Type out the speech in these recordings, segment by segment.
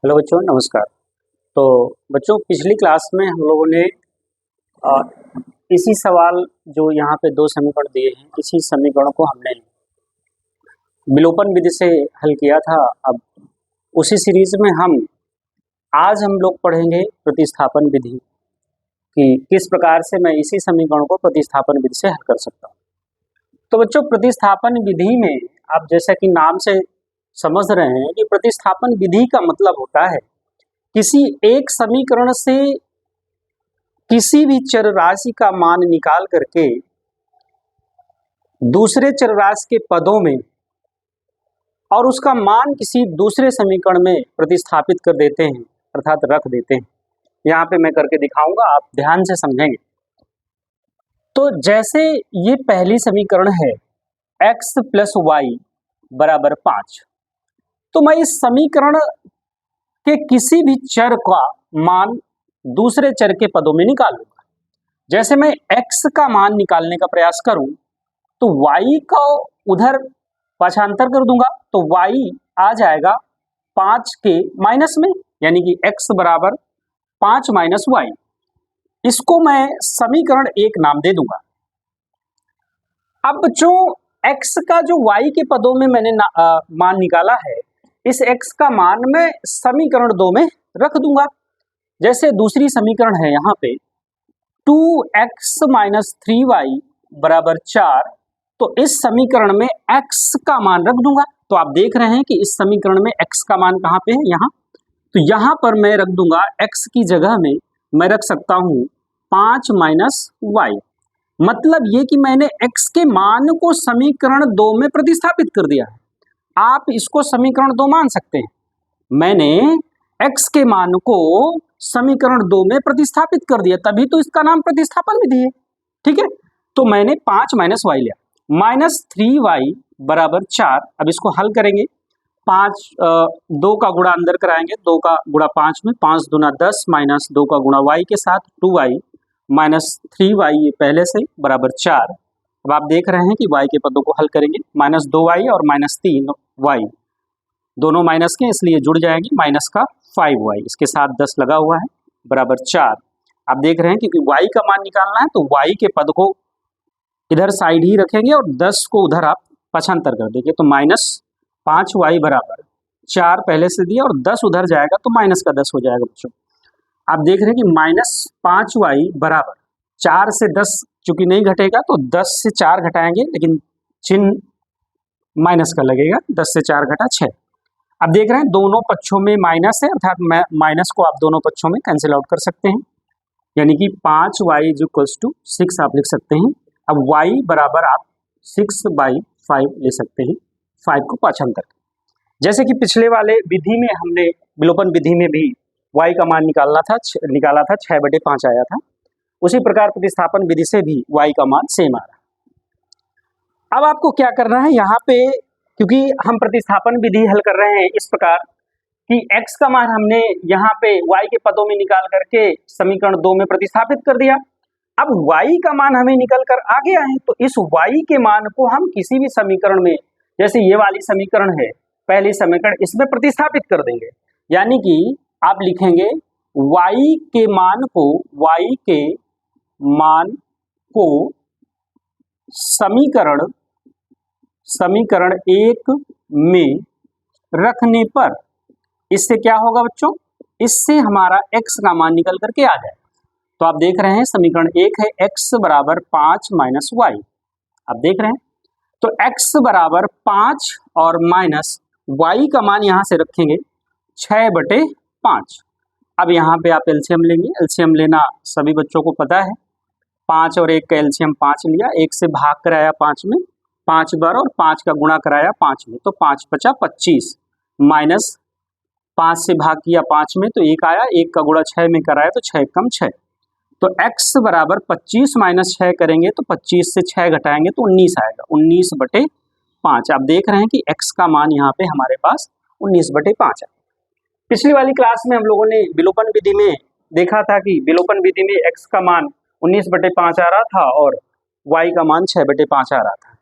Hello बच्चों, नमस्कार। तो बच्चों, पिछली क्लास में हम लोगों ने अ, इसी सवाल जो यहाँ पे दो समीकरण दिए हैं, इसी समीकरणों को हमने विलोपन विधि से हल किया था। अब उसी सीरीज में आज हम लोग पढ़ेंगे प्रतिस्थापन विधि कि किस प्रकार से मैं इसी समीकरण को प्रतिस्थापन विधि से हल कर सकता हूँ। तो बच्चों, प्रतिस्थापन विधि में आप जैसा कि नाम से समझ रहे हैं कि प्रतिस्थापन विधि का मतलब होता है किसी एक समीकरण से किसी भी चर राशि का मान निकाल करके दूसरे चर राशि के पदों में और उसका मान किसी दूसरे समीकरण में प्रतिस्थापित कर देते हैं, अर्थात रख देते हैं। यहाँ पे मैं करके दिखाऊंगा, आप ध्यान से समझेंगे। तो जैसे ये पहली समीकरण है x प्लस वाई बराबर 5, तो मैं इस समीकरण के किसी भी चर का मान दूसरे चर के पदों में निकाल लूंगा। जैसे मैं x का मान निकालने का प्रयास करूं तो y को उधर पाछांतर कर दूंगा, तो y आ जाएगा 5 के माइनस में, यानी कि x बराबर 5 माइनस वाई। इसको मैं समीकरण 1 नाम दे दूंगा। अब बच्चों, x का जो y के पदों में मैंने मान निकाला है, इस x का मान मैं समीकरण 2 में रख दूंगा। जैसे दूसरी समीकरण है यहाँ पे 2x माइनस 3y बराबर 4, तो इस समीकरण में x का मान रख दूंगा। तो आप देख रहे हैं कि इस समीकरण में x का मान कहाँ पे है, यहाँ। तो यहाँ पर मैं रख दूंगा x की जगह में मैं रख सकता हूँ 5 माइनस वाई। मतलब ये कि मैंने x के मान को समीकरण 2 में प्रतिस्थापित कर दिया है। आप इसको समीकरण 2 मान सकते हैं। मैंने x के मान को समीकरण 2 में प्रतिस्थापित कर दिया, तभी तो इसका नाम प्रतिस्थापन विधि है। ठीक है, तो मैंने 5 माइनस वाई लिया, माइनस 3y बराबर 4। अब इसको हल करेंगे, 2 का गुणा अंदर कराएंगे, 2 का गुणा 5 में, 5 दूना 10 माइनस 2 का गुणा y के साथ 2y माइनस 3y ये पहले से बराबर 4। अब आप देख रहे हैं कि y के पदों को हल करेंगे, माइनस 2y और माइनस 3y दोनों माइनस के, इसलिए जुड़ जाएंगे, माइनस का 5y, इसके साथ 10 लगा हुआ है, बराबर 4। आप देख रहे हैं क्योंकि y का मान निकालना है तो y के पद को इधर साइड ही रखेंगे और 10 को उधर आप पक्षांतर कर देंगे, तो माइनस 5y बराबर 4 पहले से दिया और 10 उधर जाएगा तो माइनस का 10 हो जाएगा। बच्चों, आप देख रहे हैं कि माइनस 5y बराबर 4 से 10 चूंकि नहीं घटेगा तो 10 से 4 घटाएंगे, लेकिन चिन्ह माइनस का लगेगा, 10 से 4 घटा 6। अब देख रहे हैं दोनों पक्षों में माइनस है, अर्थात माइनस को आप दोनों पक्षों में कैंसिल आउट कर सकते हैं, यानी कि 5y इक्वल्स टू 6 आप लिख सकते हैं। अब y बराबर आप 6/5 ले सकते हैं, 5 को पाछांतर। जैसे कि पिछले वाले विधि में हमने विलोपन विधि में भी y का मान निकाला था 6/5 आया था, उसी प्रकार प्रतिस्थापन विधि से भी y का मान सेम आ रहा है। अब आपको क्या करना है यहाँ पे, क्योंकि हम प्रतिस्थापन विधि हल कर रहे हैं इस प्रकार कि x का मान हमने यहाँ पे y के पदों में निकाल करके समीकरण 2 में प्रतिस्थापित कर दिया। अब y का मान हमें निकल कर आ गया है, तो इस y के मान को हम किसी भी समीकरण में, जैसे ये वाली समीकरण है पहली समीकरण, इसमें प्रतिस्थापित कर देंगे। यानी कि आप लिखेंगे y के मान को समीकरण 1 में रखने पर इससे क्या होगा बच्चों, इससे हमारा x का मान निकल करके आ जाए। तो आप देख रहे हैं समीकरण 1 है x बराबर 5 माइनस वाई। आप देख रहे हैं तो x बराबर 5 और माइनस y का मान यहां से रखेंगे 6/5। अब यहाँ पे आप एलसीएम लेंगे, एलसीएम लेना सभी बच्चों को पता है, 5 और 1 का एलसीएम 5 लिया, 1 से भाग कराया 5 में 5 बार और 5 का गुणा कराया 5 में, तो 5 × 5 = 25, माइनस 5 से भाग किया 5 में तो 1 आया, 1 का गुणा 6 में कराया तो 6 कम 6, तो x बराबर 25 माइनस 6 करेंगे तो 25 से 6 घटाएंगे तो 19 आएगा, 19/5। आप देख रहे हैं कि x का मान यहाँ पे हमारे पास 19/5 है। पिछली वाली क्लास में हम लोगों ने विलोपन विधि में देखा था कि विलोपन विधि में x का मान 19/5 आ रहा था और y का मान 6/5 आ रहा था।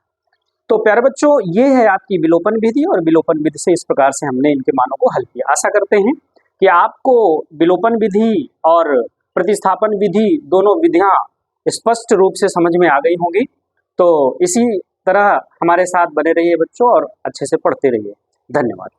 तो प्यारे बच्चों, ये है आपकी विलोपन विधि, और विलोपन विधि से इस प्रकार से हमने इनके मानों को हल किया। आशा करते हैं कि आपको विलोपन विधि और प्रतिस्थापन विधि दोनों विधियां स्पष्ट रूप से समझ में आ गई होंगी। तो इसी तरह हमारे साथ बने रहिए बच्चों और अच्छे से पढ़ते रहिए। धन्यवाद।